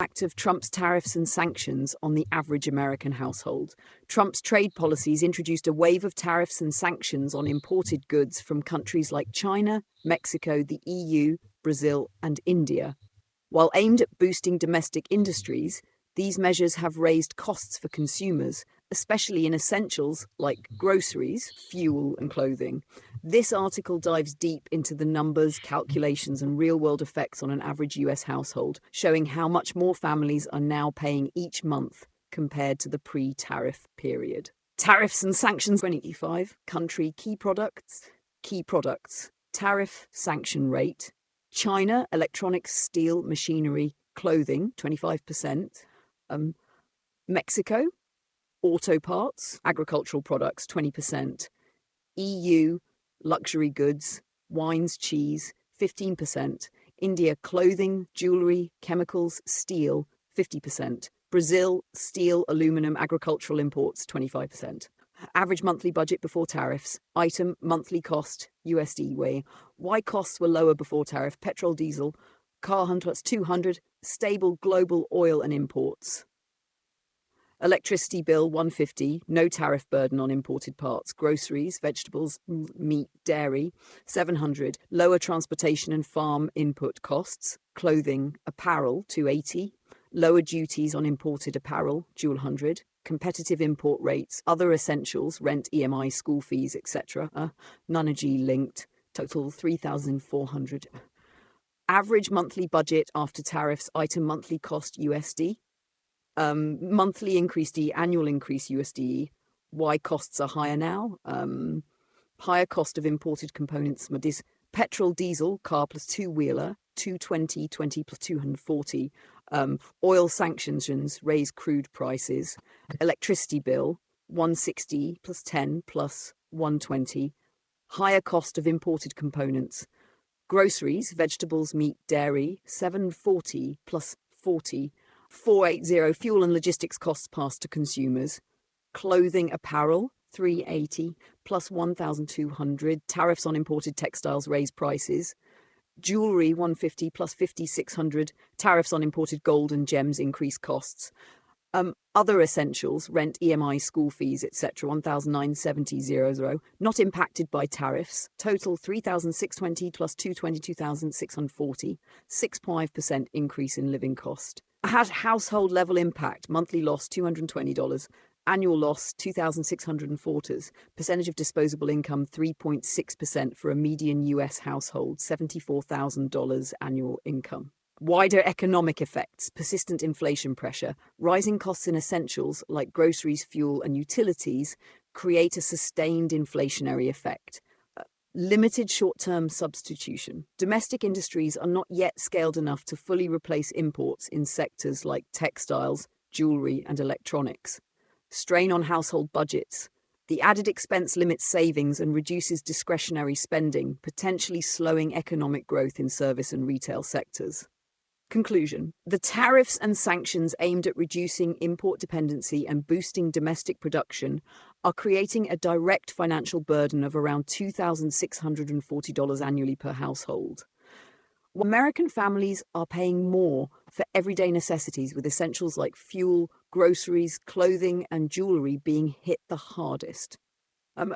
Impact of Trump's tariffs and sanctions on the average American household. Trump's trade policies introduced a wave of tariffs and sanctions on imported goods from countries like China, Mexico, the EU, Brazil, and India. While aimed at boosting domestic industries, these measures have raised costs for consumers, especially in essentials like groceries, fuel, and clothing. This article dives deep into the numbers, calculations, and real-world effects on an average US household, showing how much more families are now paying each month compared to the pre-tariff period. Tariffs and sanctions 2025. Country key products. Tariff sanction rate. China, electronics, steel, machinery, clothing, 25%. Mexico, auto parts, agricultural products, 20%. EU, luxury goods, wines, cheese, 15%. India, clothing, jewelry, chemicals, steel, 50%. Brazil, steel, aluminum, agricultural imports, 25%. Average monthly budget before tariffs. Item, monthly cost, USD way. Why costs were lower before tariff? Petrol, diesel, car hunters, 200. Stable global oil and imports. Electricity bill, 150. No tariff burden on imported parts. Groceries, vegetables, meat, dairy, 700. Lower transportation and farm input costs. Clothing, apparel, 280. Lower duties on imported apparel, dual 100. Competitive import rates, other essentials, rent, EMI, school fees, etc. None linked, total 3,400. Average monthly budget after tariffs, item monthly cost USD. Monthly increase D, annual increase USD. Why costs are higher now? Higher cost of imported components. Petrol, diesel, car plus two-wheeler, 220, 20 plus 240. Oil sanctions raise crude prices. Electricity bill, 160 plus 10 plus 120. Higher cost of imported components. Groceries, vegetables, meat, dairy, 740 plus 40. 480. Fuel and logistics costs passed to consumers. Clothing, apparel, 380 plus 1,200. Tariffs on imported textiles raise prices. Jewelry, 150 plus 5,600. Tariffs on imported gold and gems increase costs. Other essentials, rent, EMI, school fees, etc. 1,970. Not impacted by tariffs. Total 3,620 plus 222,640. 6.5% increase in living cost. Household level impact. Monthly loss, $220. Annual loss, $2,640. Percentage of disposable income, 3.6% for a median US household, $74,000 annual income. Wider economic effects, persistent inflation pressure, rising costs in essentials like groceries, fuel, and utilities create a sustained inflationary effect. Limited short-term substitution. Domestic industries are not yet scaled enough to fully replace imports in sectors like textiles, jewelry, and electronics. Strain on household budgets. The added expense limits savings and reduces discretionary spending, potentially slowing economic growth in service and retail sectors. Conclusion. The tariffs and sanctions aimed at reducing import dependency and boosting domestic production are creating a direct financial burden of around $2,640 annually per household. American families are paying more for everyday necessities, with essentials like fuel, groceries, clothing, and jewelry being hit the hardest.